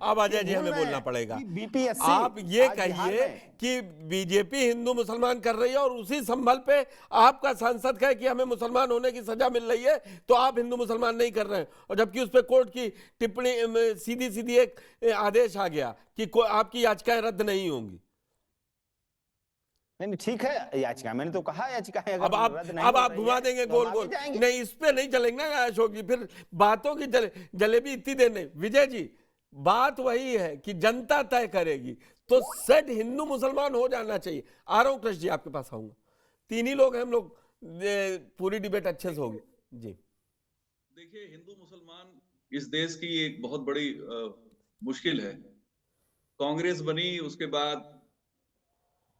अब ये अजय जी भूल हमें रहे बोलना हैं पड़ेगा। कि बीपीएससी आप ये आज बिहार कहिए में कि बीजेपी हिंदू मुसलमान कर रही है और उसी संभल पे आपका सांसद कहे कि हमें मुसलमान होने की सजा मिल रही है, तो आप हिंदू मुसलमान नहीं कर रहे हैं, और जबकि उस पर कोर्ट की टिप्पणी सीधी सीधी एक आदेश आ गया कि आपकी याचिकाएं रद्द नहीं होंगी। नहीं, ठीक है, याचिका मैंने तो कहा याचिकाएं अब अगर आप रद्द नहीं अब हो आप रही घुमा है देंगे तो हम गोल आगे गोल, जाएंगे। नहीं इस पे नहीं चलेंगे ना अशोक जी, फिर बातों की जलेबी इतनी देर नहीं। विजय जी, बात वही है कि जनता तय करेगी, तो सेट हिंदू मुसलमान हो जाना चाहिए। आ रहा हूं कृष्ण जी, आपके पास आऊंगा। तीन ही लोग हैं हम लोग, पूरी डिबेट अच्छे से होगी जी। देखिए, हिंदू मुसलमान इस देश की एक बहुत बड़ी मुश्किल है। कांग्रेस बनी, उसके बाद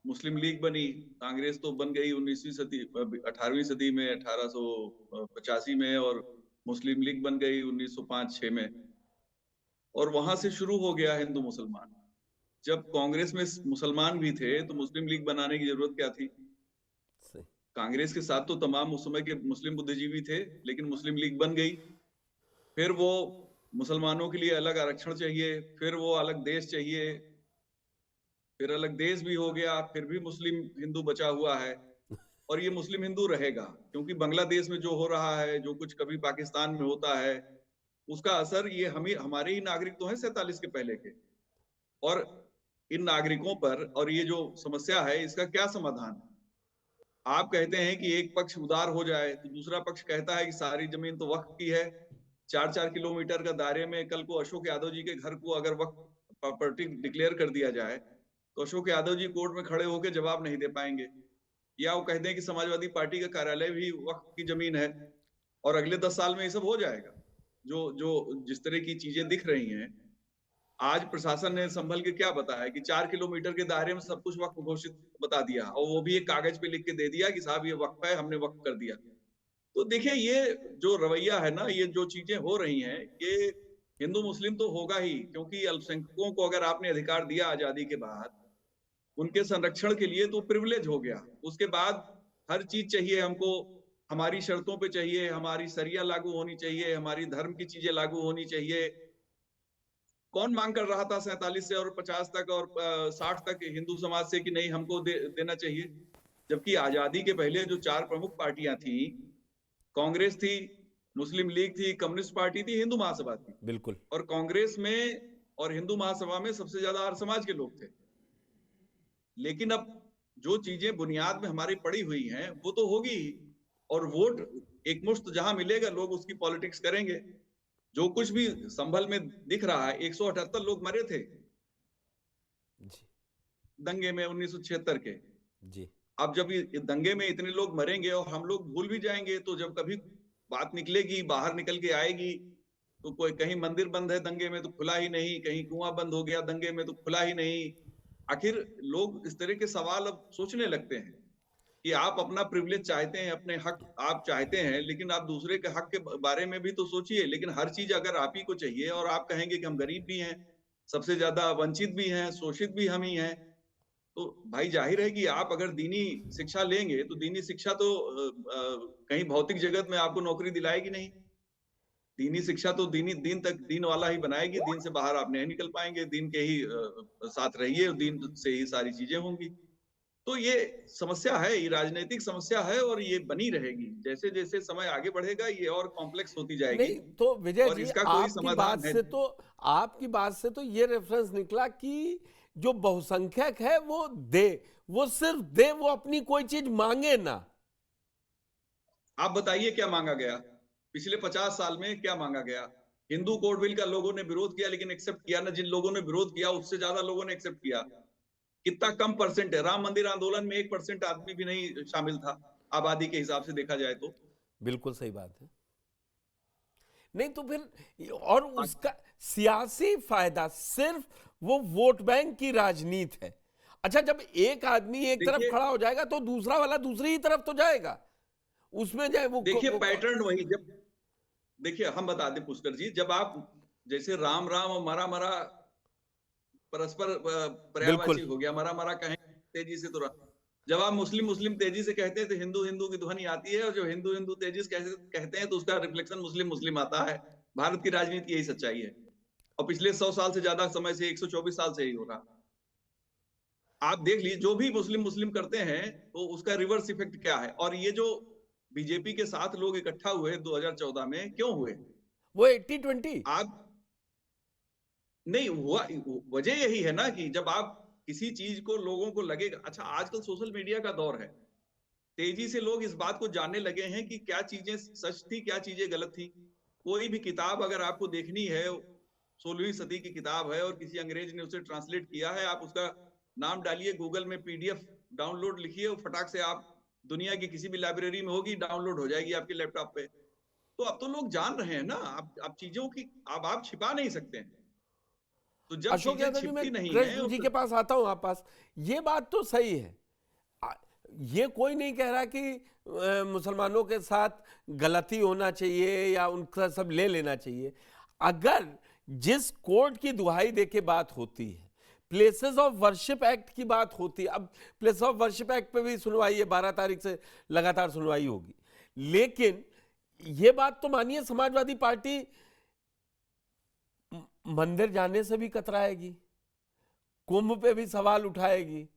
मुस्लिम लीग बनी। कांग्रेस तो बन गई 19वीं सदी 18वीं सदी में 1885 में, और मुस्लिम लीग बन गई 1905-6 में, और वहां से शुरू हो गया हिंदू मुसलमान। जब कांग्रेस में मुसलमान भी थे तो मुस्लिम लीग बनाने की जरूरत क्या थी? सही। कांग्रेस के साथ तो तमाम उस समय के मुस्लिम बुद्धिजीवी थे, लेकिन मुस्लिम लीग बन गई। फिर वो मुसलमानों के लिए अलग आरक्षण चाहिए, फिर वो अलग देश चाहिए, फिर अलग देश भी हो गया, फिर भी मुस्लिम हिंदू बचा हुआ है, और ये मुस्लिम हिंदू रहेगा, क्योंकि बांग्लादेश में जो हो रहा है, जो कुछ कभी पाकिस्तान में होता है, उसका असर ये हमारे ही नागरिक तो हैं 47 के पहले के, और इन नागरिकों पर, और ये जो समस्या है इसका क्या समाधान है? आप कहते हैं कि एक पक्ष उदार हो जाए, तो दूसरा पक्ष कहता है कि सारी जमीन तो वक्फ की है। 4-4 किलोमीटर का दायरे में कल को अशोक यादव जी के घर को अगर वक्फ प्रॉपर्टी डिक्लेयर कर दिया जाए, तो अशोक यादव जी कोर्ट में खड़े होकर जवाब नहीं दे पाएंगे। या वो कहते हैं कि समाजवादी पार्टी का कार्यालय भी वक्फ की जमीन है, और अगले 10 साल में ये सब हो जाएगा। जो जो जिस तरह की चीजें दिख रही हैं, आज प्रशासन ने संभल के क्या बताया कि 4 किलोमीटर के दायरे में सब कुछ वक्फ घोषित बता दिया, और वो भी एक कागज पे लिख के दे दिया कि साहब ये वक्फ है, हमने वक्फ कर दिया। तो देखिए, ये जो रवैया है ना, ये जो चीजें हो रही हैं, ये हिंदू मुस्लिम तो होगा ही, क्योंकि अल्पसंख्यकों को अगर आपने अधिकार दिया आजादी के बाद, उनके संरक्षण के लिए, तो प्रिविलेज हो गया। उसके बाद हर चीज चाहिए हमको, हमारी शर्तों पे चाहिए, हमारी शरिया लागू होनी चाहिए, हमारी धर्म की चीजें लागू होनी चाहिए। कौन मांग कर रहा था 47 से और 50 तक और 60 तक हिंदू समाज से कि नहीं हमको देना चाहिए? जबकि आजादी के पहले जो 4 प्रमुख पार्टियां थी, कांग्रेस थी, मुस्लिम लीग थी, कम्युनिस्ट पार्टी थी, हिंदू महासभा थी। बिल्कुल। और कांग्रेस में और हिंदू महासभा में सबसे ज्यादा आर्य समाज के लोग थे। लेकिन अब जो चीजें बुनियाद में हमारी पड़ी हुई हैं, वो तो होगी ही, और वोट एकमुश्त जहां मिलेगा लोग उसकी पॉलिटिक्स करेंगे। जो कुछ भी संभल में दिख रहा है, 178 लोग मरे थे जी। दंगे में 1976 के। जी। अब जब ये दंगे में इतने लोग मरेंगे और हम लोग भूल भी जाएंगे, तो जब कभी बात निकलेगी, बाहर निकल के आएगी, तो कोई कहीं मंदिर बंद है दंगे में तो खुला ही नहीं, कहीं कुआं बंद हो गया दंगे में तो खुला ही नहीं। आखिर लोग इस तरह के सवाल अब सोचने लगते हैं कि आप अपना प्रिविलेज चाहते हैं, अपने हक आप चाहते हैं, लेकिन आप दूसरे के हक के बारे में भी तो सोचिए। लेकिन हर चीज अगर आप ही को चाहिए, और आप कहेंगे कि हम गरीब भी हैं, सबसे ज्यादा वंचित भी हैं, शोषित भी हम ही हैं, तो भाई जाहिर है कि आप अगर दीनी शिक्षा लेंगे, तो दीनी शिक्षा तो कहीं भौतिक जगत में आपको नौकरी दिलाएगी नहीं। दीनी शिक्षा तो दीन तक दीन वाला ही बनाएगी, दीन से बाहर आप नहीं निकल पाएंगे, दीन के ही साथ रहिए, दीन से ही सारी चीजें होंगी। तो ये समस्या है, ये राजनीतिक समस्या है, और ये बनी रहेगी। जैसे जैसे समय आगे बढ़ेगा ये और कॉम्प्लेक्स होती जाएगी, नहीं तो विजय और जी, इसका कोई समाधान है। आपकी बात से तो ये रेफरेंस निकला कि जो बहुसंख्यक है वो दे, वो सिर्फ दे, वो अपनी कोई चीज मांगे ना। आप बताइए क्या मांगा गया पिछले 50 साल में? क्या मांगा गया? हिंदू कोड बिल का लोगों ने विरोध किया, लेकिन एक्सेप्ट किया ना। जिन लोगों ने विरोध किया उससे ज्यादा लोगों ने एक्सेप्ट किया। कितना कम परसेंट है। राम मंदिर आंदोलन में 1% आदमी भी नहीं शामिल था, आबादी के हिसाब से देखा जाए तो। बिल्कुल सही बात है। नहीं तो फिर, और उसका सियासी फायदा सिर्फ वो वोट बैंक की राजनीति है। अच्छा, जब एक आदमी एक तरफ देखिए खड़ा हो जाएगा तो दूसरा वाला दूसरी ही तरफ तो जाएगा, उसमें जाए वो देखिए पैटर्न वही। जब देखिए हम बता दें पुष्कर जी, जब आप जैसे राम राम और मरा मरा परस्पर बिल्कुल। पर्यायवाची हो गया, मरा मरा कहें तेजी से, तो जब आप मुस्लिम मुस्लिम तेजी से कहते हैं तो हिंदू हिंदू की ध्वनि आती है, और जो हिंदू हिंदू तेजी से कहते हैं तो उसका रिफ्लेक्शन मुस्लिम मुस्लिम आता है। भारत की राजनीति यही सच्चाई है। और पिछले 100 साल से ज्यादा समय से 124 साल से ही हो रहा। आप देख लीजिए, जो भी मुस्लिम मुस्लिम करते हैं तो उसका रिवर्स इफेक्ट क्या है। और ये जो बीजेपी के साथ लोग इकट्ठा हुए 2014 में, क्यों हुए? वो 80-20। आप नहीं हुआ, वजह यही है ना कि जब आप किसी चीज को लोगों को लगेगा। अच्छा, आजकल सोशल मीडिया का दौर है, तेजी से लोग इस बात को जानने लगे हैं कि क्या चीजें सच थी, क्या चीजें गलत थी। कोई भी किताब अगर आपको देखनी है, 16वीं सदी की किताब है और किसी अंग्रेज ने उसे ट्रांसलेट किया है, आप उसका नाम डालिए गूगल में, पीडीएफ डाउनलोड लिखिए, फटाक से आप दुनिया की किसी भी लाइब्रेरी में होगी, डाउनलोड हो जाएगी आपके लैपटॉप पे। तो अब तो लोग जान रहे हैं ना, आप चीजों की अब आप छिपा नहीं सकते हैं। तो जब अशोक चीजें यादव जी, मैं छिपती नहीं है कृष्ण जी के पास आता हूं, आप पास ये बात तो सही है। आ- ये कोई नहीं कह रहा कि मुसलमानों के साथ गलती होना चाहिए या उनका सब ले लेना चाहिए। अगर जिस कोर्ट की दुहाई दे के बात होती है, प्लेसेस ऑफ वर्शिप एक्ट की बात होती है, अब प्लेस ऑफ वर्शिप एक्ट पे भी सुनवाई है, 12 तारीख से लगातार सुनवाई होगी। लेकिन ये बात तो मानिए, समाजवादी पार्टी मंदिर जाने से भी कतराएगी, कुंभ पे भी सवाल उठाएगी।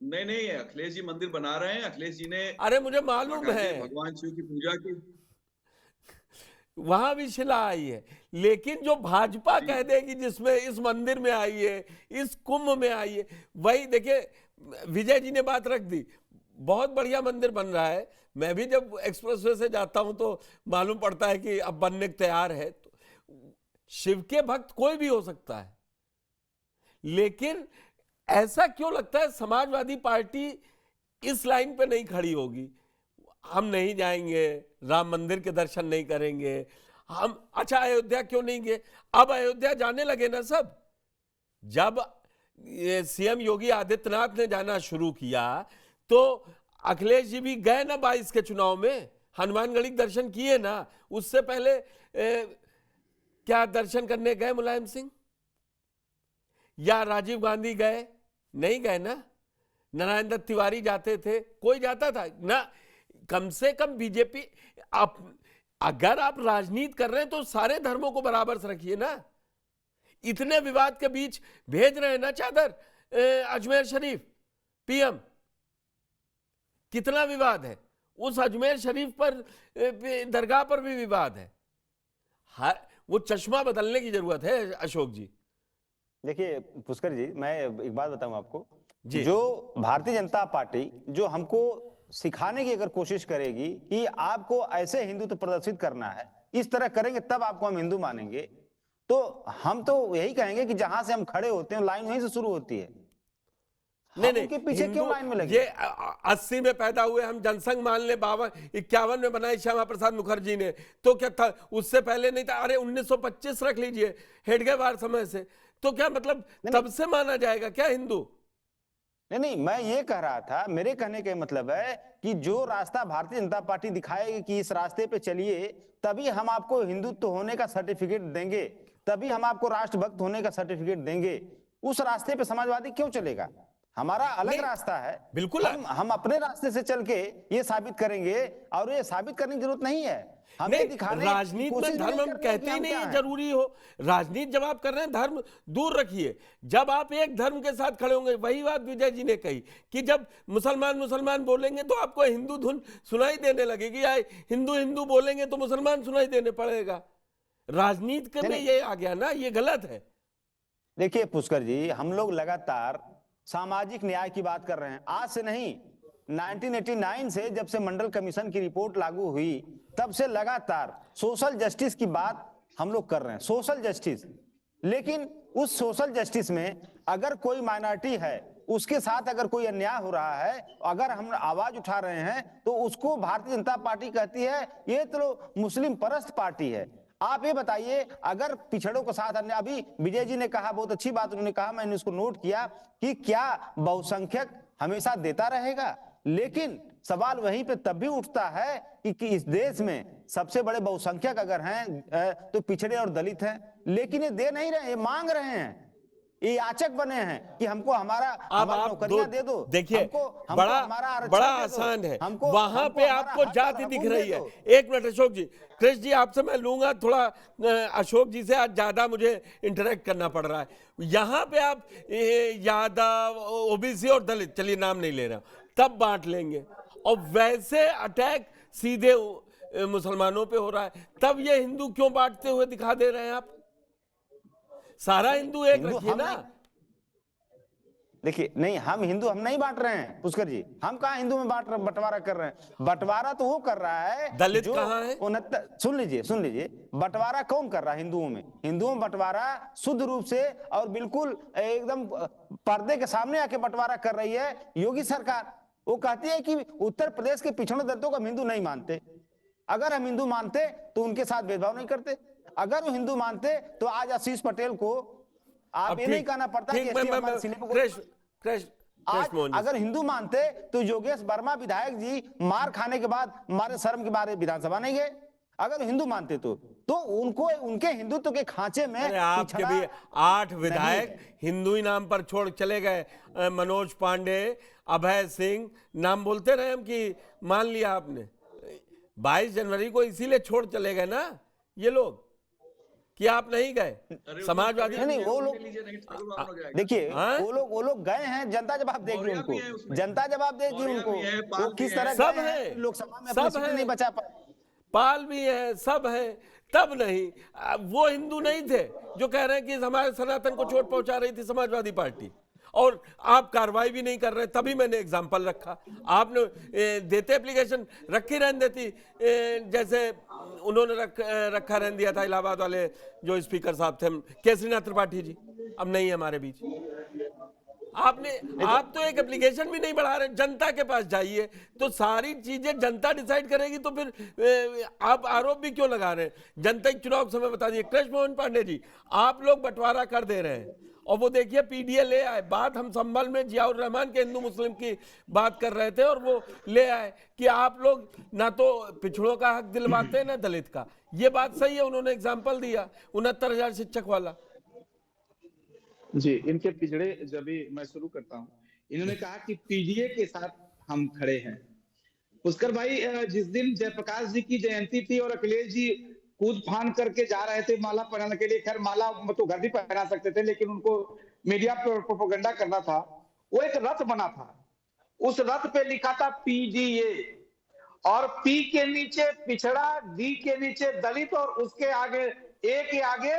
नहीं नहीं, अखिलेश जी मंदिर बना रहे हैं। अखिलेश जी ने अरे मुझे मालूम बाकायदे है, भगवान शिव की पूजा की। वहां भी शिला आई है। लेकिन जो भाजपा कह देगी जिसमें इस मंदिर में आई है, इस कुंभ में आई है, वही देखिए, विजय जी ने बात रख दी, बहुत बढ़िया मंदिर बन रहा है। मैं भी जब एक्सप्रेसवे से जाता हूं तो मालूम पड़ता है कि अब बनने को तैयार है। तो शिव के भक्त कोई भी हो सकता है, लेकिन ऐसा क्यों लगता है समाजवादी पार्टी इस लाइन पे नहीं खड़ी होगी? हम नहीं जाएंगे, राम मंदिर के दर्शन नहीं करेंगे हम। अच्छा, अयोध्या क्यों नहीं गए? अब अयोध्या जाने लगे ना सब। जब ये सीएम योगी आदित्यनाथ ने जाना शुरू किया तो अखिलेश जी भी गए ना 22 के चुनाव में, हनुमानगढ़ी के दर्शन किए ना। उससे पहले क्या दर्शन करने गए मुलायम सिंह या राजीव गांधी गए? नहीं गए ना। नारायण दत्त तिवारी जाते थे? कोई जाता था ना। कम से कम बीजेपी, आप अगर आप राजनीति कर रहे हैं तो सारे धर्मों को बराबर से रखिए ना। इतने विवाद के बीच भेज रहे हैं ना चादर अजमेर शरीफ, पीएम। कितना विवाद है उस अजमेर शरीफ पर, दरगाह पर भी विवाद है। वो चश्मा बदलने की जरूरत है अशोक जी। देखिए पुष्कर जी, मैं एक बात बताऊं आपको, जी। जो भारतीय जनता पार्टी जो हमको सिखाने की अगर कोशिश करेगी कि आपको ऐसे हिंदुत्व प्रदर्शित करना है, इस तरह करेंगे तब आपको हम हिंदू मानेंगे, तो हम तो यही कहेंगे कि जहां से हम खड़े होते हैं लाइन वहीं से शुरू होती है। नहीं हम उनके पीछे क्यों लाइन में लगे? ये 80 में पैदा हुए, हम जनसंघ मान ले, 51 में बनाई श्यामा प्रसाद मुखर्जी ने, तो क्या था? उससे पहले नहीं था। अरे 1925 रख लीजिए, हेडगेवार समय से, तो क्या मतलब तब से माना जाएगा क्या हिंदू? नहीं, मैं ये कह रहा था, मेरे कहने का मतलब है कि जो रास्ता भारतीय जनता पार्टी दिखाएगी कि इस रास्ते पे चलिए, तभी हम आपको हिंदुत्व होने का सर्टिफिकेट देंगे, तभी हम आपको राष्ट्रभक्त होने का सर्टिफिकेट देंगे। उस रास्ते पे समाजवादी क्यों चलेगा? हमारा अलग रास्ता है। बिल्कुल, हम अपने रास्ते से चल के ये साबित करेंगे, और ये साबित करने की जरूरत नहीं है। हमें दिखाने राजनीति में धर्म हम कहते ही नहीं जरूरी हो। राजनीति जब आप कर रहे हैं, धर्म दूर रखिए। जब आप एक धर्म के साथ खड़े होंगे, वही बात विजय जी ने कही कि जब मुसलमान मुसलमान बोलेंगे तो आपको हिंदू धुन सुनाई देने लगेगी, या हिंदू हिंदू बोलेंगे तो मुसलमान सुनाई देने पड़ेगा। राजनीति के में ये आ गया ना, ये गलत है। देखिए पुष्कर जी, हम लोग लगातार सामाजिक न्याय की बात कर रहे हैं, आज से नहीं। 1989 से जब से मंडल कमीशन की रिपोर्ट लागू हुई, तब से लगातार सोशल जस्टिस की बात हम लोग कर रहे हैं, सोशल जस्टिस। लेकिन उस सोशल जस्टिस में अगर कोई माइनॉरिटी है, उसके साथ अगर कोई अन्याय हो रहा है, अगर हम आवाज उठा रहे हैं, तो उसको भारतीय जनता पार्टी कहती है ये तो मुस्लिम परस्त पार्टी है। आप ये बताइए, अगर पिछड़ों के साथ अन्याय, अभी विजय जी ने कहा, बहुत अच्छी बात उन्होंने कहा, मैंने उसको नोट किया, कि क्या बहुसंख्यक हमेशा देता रहेगा? लेकिन सवाल वहीं पे तब भी उठता है कि इस देश में सबसे बड़े बहुसंख्यक अगर हैं तो पिछड़े और दलित हैं, लेकिन ये दे नहीं रहे, ये मांग रहे हैं। ये याचक बने हैं कि हमको हमारा अब हमारी आप नौकरियां दे दो, देखिए, हमको बड़ा हमारा आरक्षण बड़ा दे दो, आसान है, हमको वहां हमको पे हमारा आपको हक और जाति दिख हकूक रही दे है। दो। एक मिनट अशोक जी, कृष्ण जी आपसे मैं लूंगा थोड़ा, अशोक जी से आज ज्यादा मुझे इंटरेक्ट करना पड़ रहा है। यहाँ पे आप यादव, ओबीसी और दलित, चलिए नाम नहीं ले रहा, तब बांट लेंगे, और वैसे अटैक सीधे मुसलमानों पे हो रहा है, तब ये हिंदू क्यों बांटते हुए दिखा दे रहे हैं आप? सारा हिंदू एक हिंदू रखिए हम ना। नहीं, देखिए नहीं, हम हिंदू हम नहीं बांट रहे हैं पुष्कर जी, हम कहाँ हिंदू में बंटवारा कर रहे हैं। बंटवारा तो वो कर रहा है दलित जो कहाँ है? 69, सुन लीजिए, बंटवारा कौन कर रहा है हिंदुओं में? हिंदुओं में बंटवारा शुद्ध रूप से और बिल्कुल एकदम पर्दे के सामने आके बंटवारा कर रही है योगी सरकार। वो कहती है कि उत्तर प्रदेश के पिछड़े दलितों को हम हिंदू नहीं मानते। अगर हम हिंदू मानते तो उनके साथ भेदभाव नहीं करते। अगर वो हिंदू मानते तो आज आशीष पटेल को आप ये नहीं कहना पड़ता कि ST हमारे सीने पे आज मोहन जी, अगर हिंदू मानते तो योगेश वर्मा विधायक जी मार खाने के बाद हमारे शर्म के बारे विधानसभा नहीं गए। अगर हिंदू मानते तो उनको उनके हिंदुत्व के खांचे में अरे आपके पिछड़ा भी 8 विधायक हिंदू ही नाम पर छोड़ चले गए। मनोज पांडे, अभय सिंह, नाम बोलते रहे हम कि मान लिया आपने। 22 जनवरी को इसीलिए छोड़ चले गए ना ये लोग, कि आप नहीं गए। समाजवादी नहीं, वो लोग देखिए, हाँ? वो लोग गए हैं, जनता जवाब देगी मौर्या भी है उनको, उसमें। जनता जवाब देगी मौर्या उनको भी है, वो पाल किस भी तरह है। सब गए हैं, है, लोकसभा में सब अपनी सीट है। नहीं बचा पाए। पाल भी है, सब है, तब नहीं। वो हिंदू नहीं थे जो कह रहे हैं कि हमारे सनातन को चोट पहुंचा रही थी समाजवादी पार्टी, और आप कार्रवाई भी नहीं कर रहे। तभी मैंने एग्जाम्पल रखा। आपने देते एप्लीकेशन रखी रहने देती, जैसे उन्होंने रखा रहने दिया था इलाहाबाद वाले जो स्पीकर साहब थे, केसरीनाथ त्रिपाठी जी, अब नहीं है हमारे बीच। आप तो एक एप्लीकेशन भी नहीं बढ़ा रहे। जनता के पास जाइए तो सारी चीजें जनता डिसाइड करेगी, तो फिर आप आरोप भी क्यों लगा रहे हैं? जनता के चुनाव समय बता दिए। कृष्ण मोहन पांडे जी, आप लोग बंटवारा कर दे रहे हैं, और वो देखिए पीडीए ले आए। बात हम संभल में जियाउर रहमान के हिंदू मुस्लिम की बात कर रहे थे, और वो ले आए कि आप लोग ना तो पिछड़ों का हक दिलवाते हैं ना दलित का। ये बात सही है, उन्होंने एग्जाम्पल दिया 69,000 शिक्षक वाला। जी, इनके पिछड़े जब भी मैं शुरू करता हूँ, इन्होंने कहा कि पीडीए के साथ हम खड़े हैं। पुष्कर भाई, जिस दिन जयप्रकाश जी की जयंती थी और अखिलेश जी कूद फान करके जा रहे थे माला पहनाने के लिए, खैर माला तो घर भी पहना सकते थे, लेकिन उनको मीडिया पर प्रोपेगेंडा करना था, वो एक रथ बना था। उस रथ पे लिखा था पीडीए, और पी के नीचे पिछड़ा, डी के नीचे दलित, और उसके आगे ए के आगे